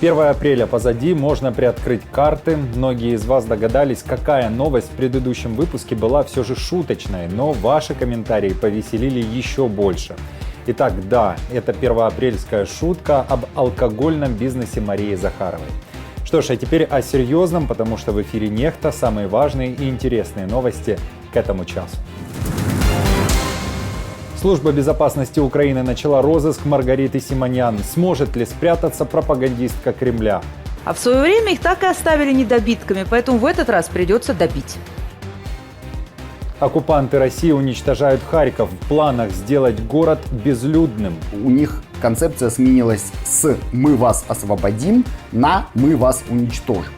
1 апреля позади, можно приоткрыть карты. Многие из вас догадались, какая новость в предыдущем выпуске была все же шуточной, но ваши комментарии повеселили еще больше. Итак, да, это первоапрельская шутка об алкогольном бизнесе Марии Захаровой. Что ж, а теперь о серьезном, потому что в эфире «Нехта» самые важные и интересные новости к этому часу. Служба безопасности Украины начала розыск Маргариты Симоньян. Сможет ли спрятаться пропагандистка Кремля? А в свое время их так и оставили недобитками, поэтому в этот раз придется добить. Оккупанты России уничтожают Харьков. В планах сделать город безлюдным. У них концепция сменилась с «мы вас освободим» на «мы вас уничтожим».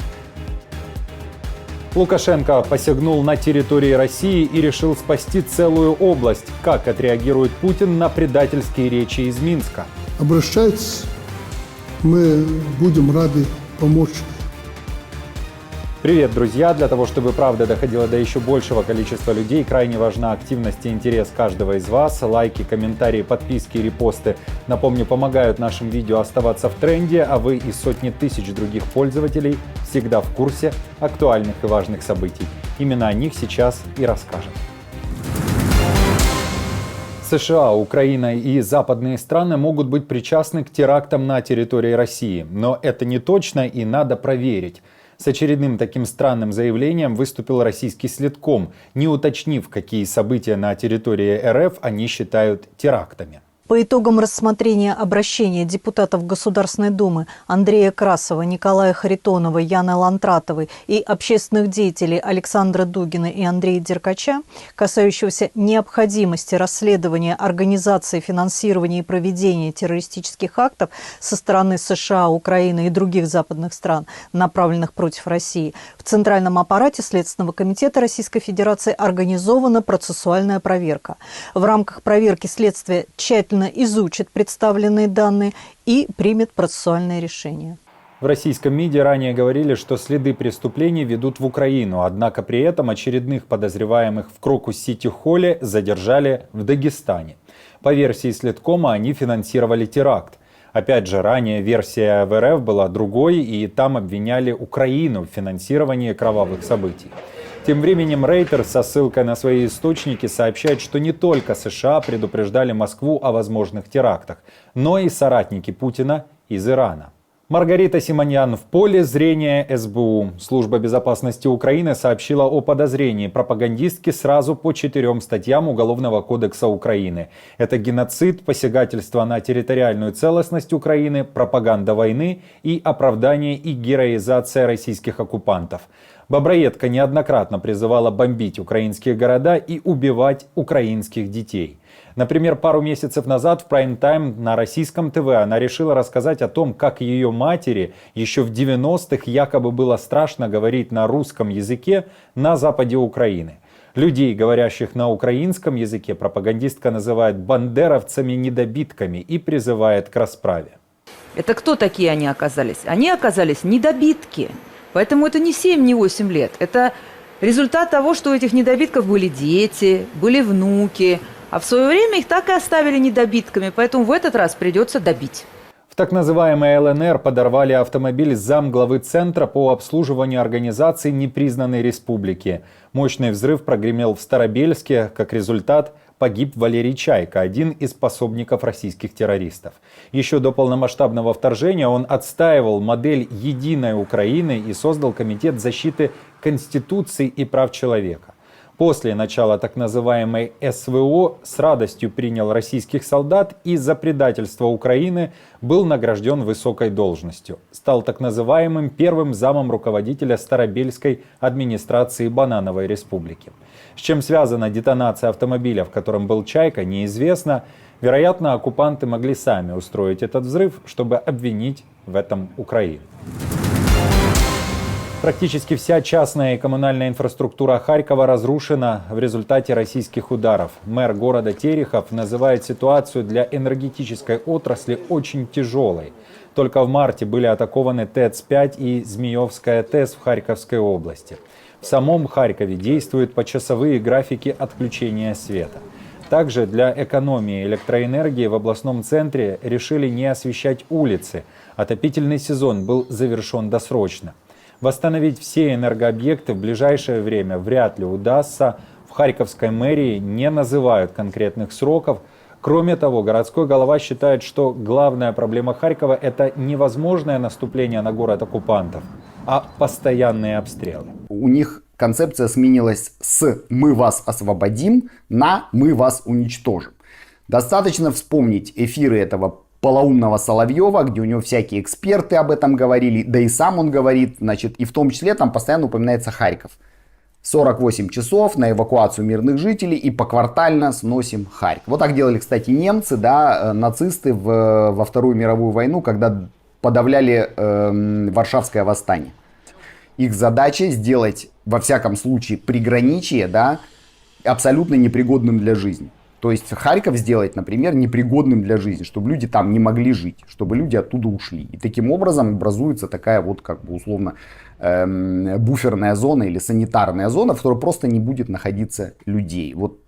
Лукашенко посягнул на территории России и решил спасти целую область. Как отреагирует Путин на предательские речи из Минска? Обращайтесь, мы будем рады помочь. Привет, друзья! Для того, чтобы правда доходила до еще большего количества людей, крайне важна активность и интерес каждого из вас. Лайки, комментарии, подписки и репосты, напомню, помогают нашим видео оставаться в тренде, а вы и сотни тысяч других пользователей всегда в курсе актуальных и важных событий. Именно о них сейчас и расскажем. США, Украина и западные страны могут быть причастны к терактам на территории России. Но это не точно и надо проверить. С очередным таким странным заявлением выступил российский следком, не уточнив, какие события на территории РФ они считают терактами. По итогам рассмотрения обращения депутатов Государственной Думы Андрея Красова, Николая Харитонова, Яны Лантратовой и общественных деятелей Александра Дугина и Андрея Деркача, касающегося необходимости расследования организации, финансирования и проведения террористических актов со стороны США, Украины и других западных стран, направленных против России, в Центральном аппарате Следственного комитета Российской Федерации организована процессуальная проверка. В рамках проверки следствие тщательно изучит представленные данные и примет процессуальное решение. В российском МИДе ранее говорили, что следы преступлений ведут в Украину, однако при этом очередных подозреваемых в Крокус-Сити-Холле задержали в Дагестане. По версии следкома, они финансировали теракт. Опять же, ранее версия в РФ была другой, и там обвиняли Украину в финансировании кровавых событий. Тем временем Рейтер со ссылкой на свои источники сообщает, что не только США предупреждали Москву о возможных терактах, но и соратники Путина из Ирана. Маргарита Симоньян в поле зрения СБУ. Служба безопасности Украины сообщила о подозрении пропагандистки сразу по 4 статьям Уголовного кодекса Украины. Это геноцид, посягательство на территориальную целостность Украины, пропаганда войны и оправдание и героизация российских оккупантов. Боброедка неоднократно призывала бомбить украинские города и убивать украинских детей. Например, пару месяцев назад в прайм-тайм на российском ТВ она решила рассказать о том, как ее матери еще в 90-х якобы было страшно говорить на русском языке на западе Украины. Людей, говорящих на украинском языке, пропагандистка называет бандеровцами-недобитками и призывает к расправе. Это кто такие они оказались? Они оказались недобитки. Поэтому это не 7, не 8 лет. Это результат того, что у этих недобитков были дети, были внуки. А в свое время их так и оставили недобитками, поэтому в этот раз придется добить. В так называемой ЛНР подорвали автомобиль замглавы Центра по обслуживанию организаций непризнанной республики. Мощный взрыв прогремел в Старобельске. Как результат, погиб Валерий Чайка, один из пособников российских террористов. Еще до полномасштабного вторжения он отстаивал модель «Единой Украины» и создал Комитет защиты Конституции и прав человека. После начала так называемой СВО с радостью принял российских солдат и за предательство Украины был награжден высокой должностью. Стал так называемым первым замом руководителя Старобельской администрации Банановой республики. С чем связана детонация автомобиля, в котором был Чайка, неизвестно. Вероятно, оккупанты могли сами устроить этот взрыв, чтобы обвинить в этом Украину. Практически вся частная и коммунальная инфраструктура Харькова разрушена в результате российских ударов. Мэр города Терехов называет ситуацию для энергетической отрасли очень тяжелой. Только в марте были атакованы ТЭЦ-5 и Змеевская ТЭС в Харьковской области. В самом Харькове действуют почасовые графики отключения света. Также для экономии электроэнергии в областном центре решили не освещать улицы. Отопительный сезон был завершен досрочно. Восстановить все энергообъекты в ближайшее время вряд ли удастся. В Харьковской мэрии не называют конкретных сроков. Кроме того, городской голова считает, что главная проблема Харькова – это невозможное наступление на город оккупантов, а постоянные обстрелы. У них концепция сменилась с «мы вас освободим» на «мы вас уничтожим». Достаточно вспомнить эфиры этого полоумного Соловьева, где у него всякие эксперты об этом говорили, да и сам он говорит, значит, и в том числе там постоянно упоминается Харьков. 48 часов на эвакуацию мирных жителей и поквартально сносим Харьков. Вот так делали, кстати, немцы, да, нацисты во Вторую мировую войну, когда подавляли Варшавское восстание. Их задача сделать, во всяком случае, приграничье, да, абсолютно непригодным для жизни. То есть Харьков сделать, например, непригодным для жизни, чтобы люди там не могли жить, чтобы люди оттуда ушли. И таким образом образуется такая вот, как бы условно, буферная зона или санитарная зона, в которой просто не будет находиться людей. Вот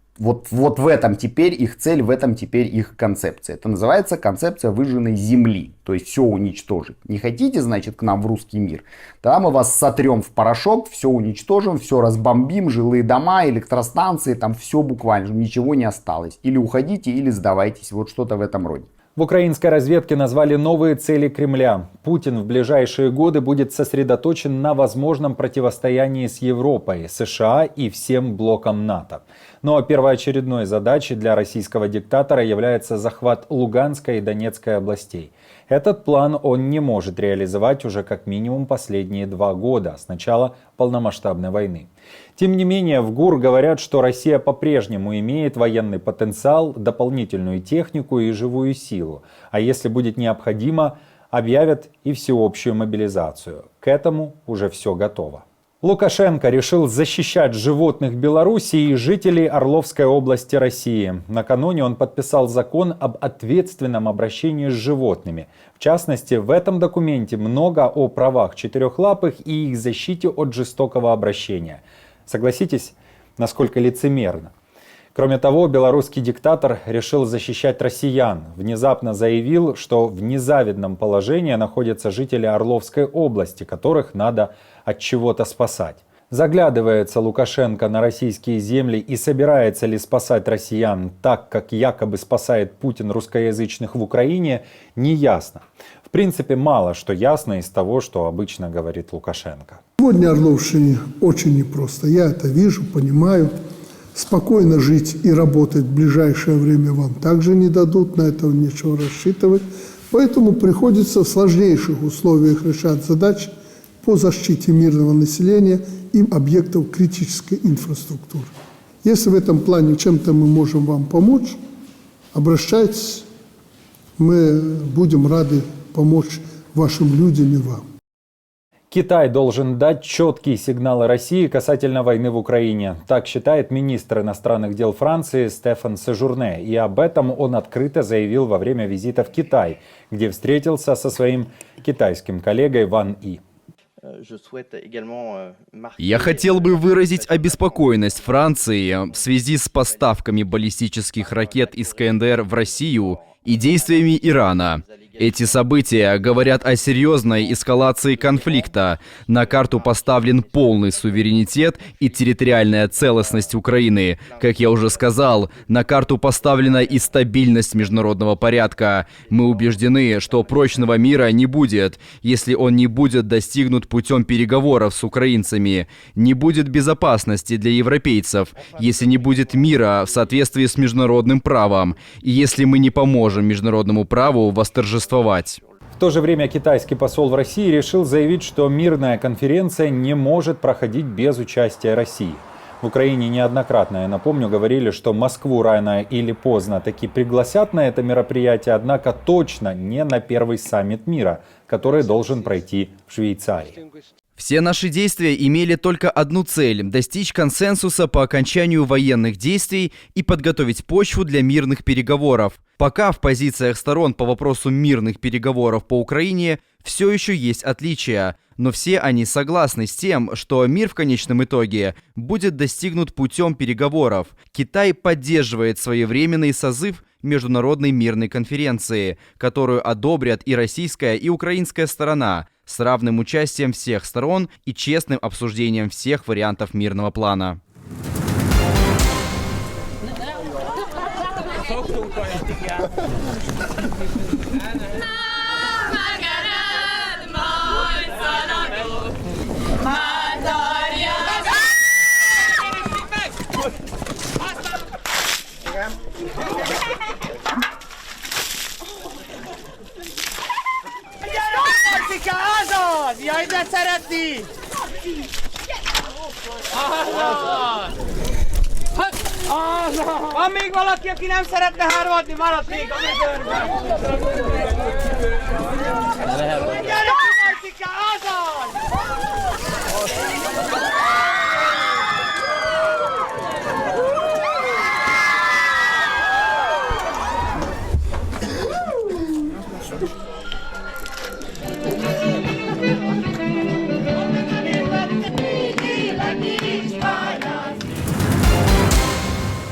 в этом теперь их цель, в этом теперь их концепция. Это называется концепция выжженной земли. То есть все уничтожить. Не хотите, значит, к нам в русский мир? Тогда мы вас сотрем в порошок, все уничтожим, все разбомбим, жилые дома, электростанции, там все буквально, ничего не осталось. Или уходите, или сдавайтесь. Вот что-то в этом роде. В украинской разведке назвали новые цели Кремля. Путин в ближайшие годы будет сосредоточен на возможном противостоянии с Европой, США и всем блоком НАТО. Но первоочередной задачей для российского диктатора является захват Луганской и Донецкой областей. Этот план он не может реализовать уже как минимум последние 2 года, с начала полномасштабной войны. Тем не менее, в ГУР говорят, что Россия по-прежнему имеет военный потенциал, дополнительную технику и живую силу. А если будет необходимо, объявят и всеобщую мобилизацию. К этому уже все готово. Лукашенко решил защищать животных Беларуси и жителей Орловской области России. Накануне он подписал закон об ответственном обращении с животными. В частности, в этом документе много о правах четырехлапых и их защите от жестокого обращения. Согласитесь, насколько лицемерно. Кроме того, белорусский диктатор решил защищать россиян. Внезапно заявил, что в незавидном положении находятся жители Орловской области, которых надо от чего-то спасать. Заглядывается Лукашенко на российские земли и собирается ли спасать россиян так, как якобы спасает Путин русскоязычных в Украине, неясно. В принципе, мало что ясно из того, что обычно говорит Лукашенко. Сегодня Орловщине очень непросто. Я это вижу, понимаю. Спокойно жить и работать в ближайшее время вам также не дадут, на это нечего рассчитывать. Поэтому приходится в сложнейших условиях решать задачи по защите мирного населения и объектов критической инфраструктуры. Если в этом плане чем-то мы можем вам помочь, обращайтесь, мы будем рады помочь вашим людям и вам. Китай должен дать четкие сигналы России касательно войны в Украине. Так считает министр иностранных дел Франции Стефан Сежурне. И об этом он открыто заявил во время визита в Китай, где встретился со своим китайским коллегой Ван И. Я хотел бы выразить обеспокоенность Франции в связи с поставками баллистических ракет «Искандер» в Россию и действиями Ирана. Эти события говорят о серьезной эскалации конфликта. На карту поставлен полный суверенитет и территориальная целостность Украины. Как я уже сказал, на карту поставлена и стабильность международного порядка. Мы убеждены, что прочного мира не будет, если он не будет достигнут путем переговоров с украинцами. Не будет безопасности для европейцев, если не будет мира в соответствии с международным правом. И если мы не поможем международному праву восторжествовать. В то же время китайский посол в России решил заявить, что мирная конференция не может проходить без участия России. В Украине неоднократно, я напомню, говорили, что Москву рано или поздно таки пригласят на это мероприятие, однако точно не на первый саммит мира, который должен пройти в Швейцарии. Все наши действия имели только одну цель – достичь консенсуса по окончанию военных действий и подготовить почву для мирных переговоров. Пока в позициях сторон по вопросу мирных переговоров по Украине все еще есть отличия, но все они согласны с тем, что мир в конечном итоге будет достигнут путем переговоров. Китай поддерживает своевременный созыв Международной мирной конференции, которую одобрят и российская, и украинская сторона, с равным участием всех сторон и честным обсуждением всех вариантов мирного плана. Van még valaki, aki nem szeretne hármadni, maradt még a mezőrben! Gyere ki, Marcika, azaz!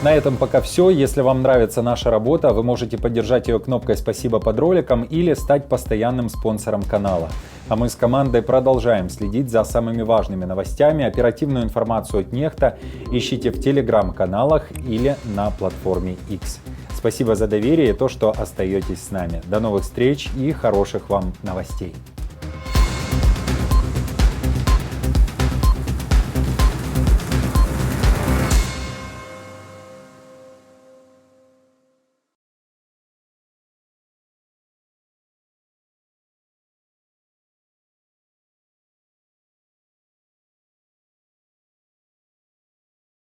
На этом пока все. Если вам нравится наша работа, вы можете поддержать ее кнопкой «Спасибо» под роликом или стать постоянным спонсором канала. А мы с командой продолжаем следить за самыми важными новостями. Оперативную информацию от Нехта ищите в телеграм-каналах или на платформе X. Спасибо за доверие и то, что остаетесь с нами. До новых встреч и хороших вам новостей.